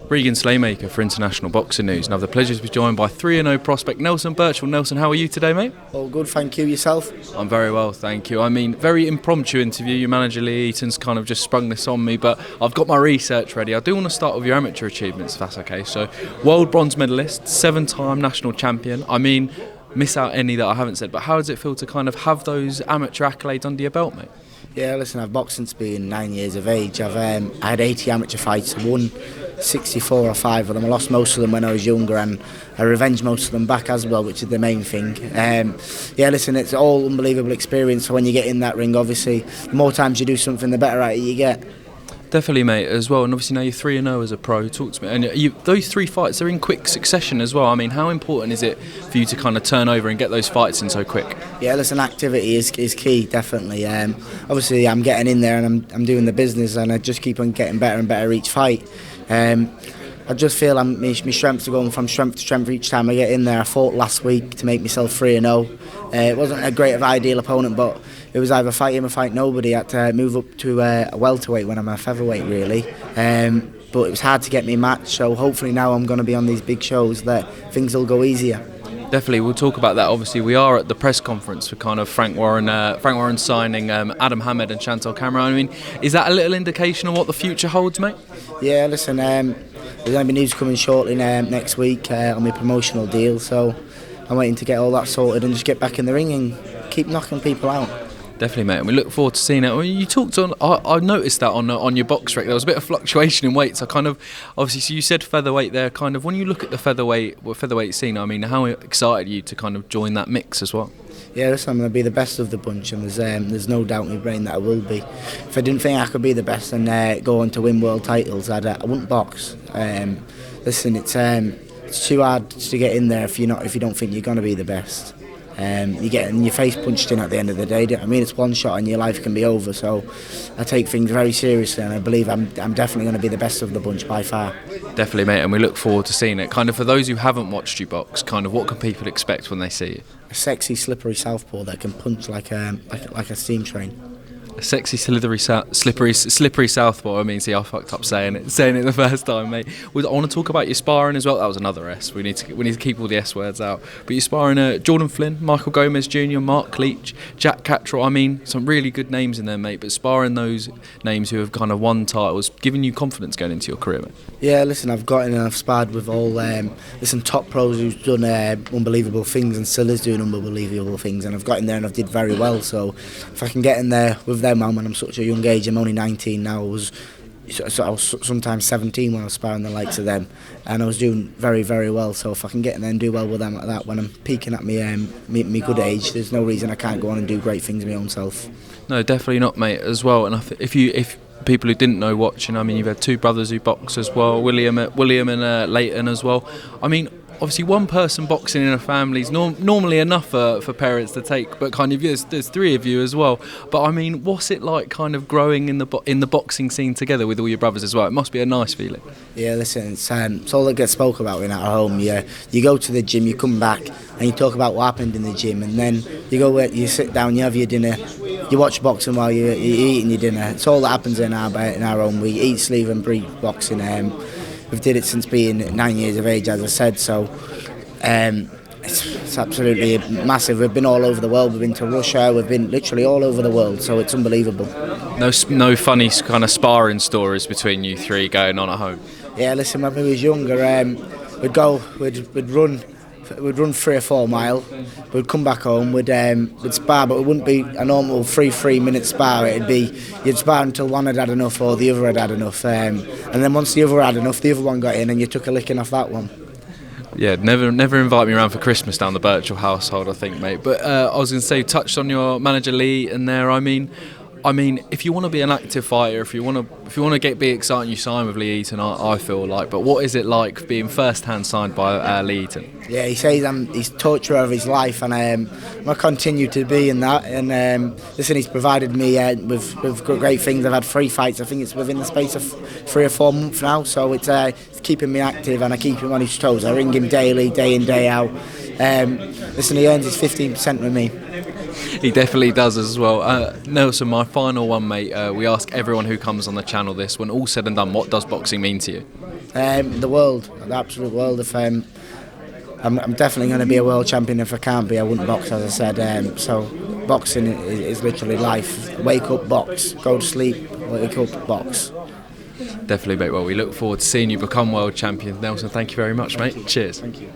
Regan Slaymaker for International Boxing News, and I have the pleasure to be joined by 3-0 prospect Nelson Birchall. Nelson, how are you today, mate? All good, thank you. Yourself? I'm very well, thank you. I mean, very impromptu interview. Your manager Lee Eaton's kind of just sprung this on me, but I've got my research ready. I do want to start with your amateur achievements, if that's okay. So, world bronze medalist, 7-time national champion. I mean, miss out any that I haven't said, but how does it feel to kind of have those amateur accolades under your belt, mate? Yeah, listen, I've boxed since being 9 years of age. I had 80 amateur fights, won 64 or 5 of them. I lost most of them when I was younger, and I revenged most of them back as well, which is the main thing. Yeah, listen, it's all unbelievable experience. So when you get in that ring, obviously, the more times you do something, the better at it you get. Definitely, mate, as well. And obviously now you're 3-0 as a pro. Talk to me. And those 3 fights are in quick succession as well. I mean, how important is it for you to kind of turn over and get those fights in so quick? Yeah, listen, activity is key, definitely. Obviously, I'm getting in there and I'm doing the business, and I just keep on getting better and better each fight. I just feel my strengths are going from strength to strength each time I get in there. I fought last week to make myself 3-0. It wasn't a great ideal opponent, but it was either fight him or fight nobody. I had to move up to a welterweight when I'm a featherweight, really. But it was hard to get me matched, so hopefully now I'm going to be on these big shows that things will go easier. Definitely, we'll talk about that. Obviously, we are at the press conference for kind of Frank Warren signing Adam Hamed and Chantal Cameron. I mean, is that a little indication of what the future holds, mate? Yeah, listen, there's going to be news coming shortly next week on my promotional deal, so I'm waiting to get all that sorted and just get back in the ring and keep knocking people out. Definitely, mate, and we look forward to seeing it. I mean, you talked on. I noticed that on your box rec, there was a bit of fluctuation in weights. I kind of, obviously, so you said featherweight there. Kind of, when you look at the featherweight scene, I mean, how excited are you to kind of join that mix as well? Yeah, listen, I'm going to be the best of the bunch, and there's no doubt in my brain that I will be. If I didn't think I could be the best and go on to win world titles, I wouldn't box. Listen, it's too hard to get in there if you don't think you're going to be the best. You're getting your face punched in at the end of the day. I mean, it's one shot and your life can be over. So I take things very seriously, and I believe I'm definitely going to be the best of the bunch by far. Definitely, mate, and we look forward to seeing it. Kind of for those who haven't watched you box, kind of what can people expect when they see you? A sexy, slippery southpaw that can punch like a steam train. A sexy, slippery southpaw. I mean, see, I fucked up saying it the first time, mate. I want to talk about your sparring as well. That was another S. We need to keep all the S words out. But you're sparring Jordan Flynn, Michael Gomes Jr., Marc, Leach, Jack Catterall. I mean, some really good names in there, mate. But sparring those names who have kind of won titles, giving you confidence going into your career, mate. Yeah, listen, I've got in and I've sparred with all top pros who's done unbelievable things and still is doing unbelievable things. And I've got in there and I've did very well. So if I can get in there with them, when I'm such a young age, I'm only 19 now. I was sometimes 17 when I was sparring the likes of them, and I was doing very, very well. So if I can get in there and do well with them like that when I'm peaking at me good age, there's no reason I can't go on and do great things my own self. No, definitely not, mate, as well. And if people who didn't know watching, I mean, you've had 2 brothers who box as well, William and Leighton as well. I mean, obviously one person boxing in a family is normally enough for parents to take, but kind of there's 3 of you as well. But I mean, what's it like kind of growing in the boxing scene together with all your brothers as well? It must be a nice feeling. Yeah, listen, it's all that gets spoke about in our home. Yeah, you go to the gym, you come back and you talk about what happened in the gym, and then you sit down, you have your dinner, you watch boxing while you're eating your dinner. It's all that happens in our home. We eat, sleep and breathe boxing. We've did it since being 9 years of age, as I said, so it's absolutely massive. We've been all over the world. We've been to Russia. We've been literally all over the world, so it's unbelievable. No funny kind of sparring stories between you 3 going on at home? Yeah, listen, when we was younger, we'd run 3 or 4 mile. We'd come back home. We'd spar, but it wouldn't be a normal 3-minute spar. It'd be you'd spar until one had enough or the other had enough, and then once the other had enough, the other one got in, and you took a licking off that one. Yeah, never invite me around for Christmas down the Birchall household, I think, mate. But I was going to say, touched on your manager Lee in there. I mean, if you want to be an active fighter, if you want to be exciting, you sign with Lee Eaton. I feel like. But what is it like being first-hand signed by Lee Eaton? Yeah, he says he's torture of his life, and I'm going to continue to be in that. And listen, he's provided me with great things. I've had 3 fights. I think it's within the space of 3 or 4 months now. So it's keeping me active, and I keep him on his toes. I ring him daily, day in, day out. Listen, he earns his 15% with me. He definitely does as well. Nelson, my final one, mate. We ask everyone who comes on the channel this. When all said and done, what does boxing mean to you? The world, the absolute world. If I'm definitely going to be a world champion. If I can't be, I wouldn't box, as I said. So boxing is literally life. Wake up, box. Go to sleep, wake up, box. Definitely, mate. Well, we look forward to seeing you become world champion. Nelson, thank you very much, mate. Cheers. Thank you.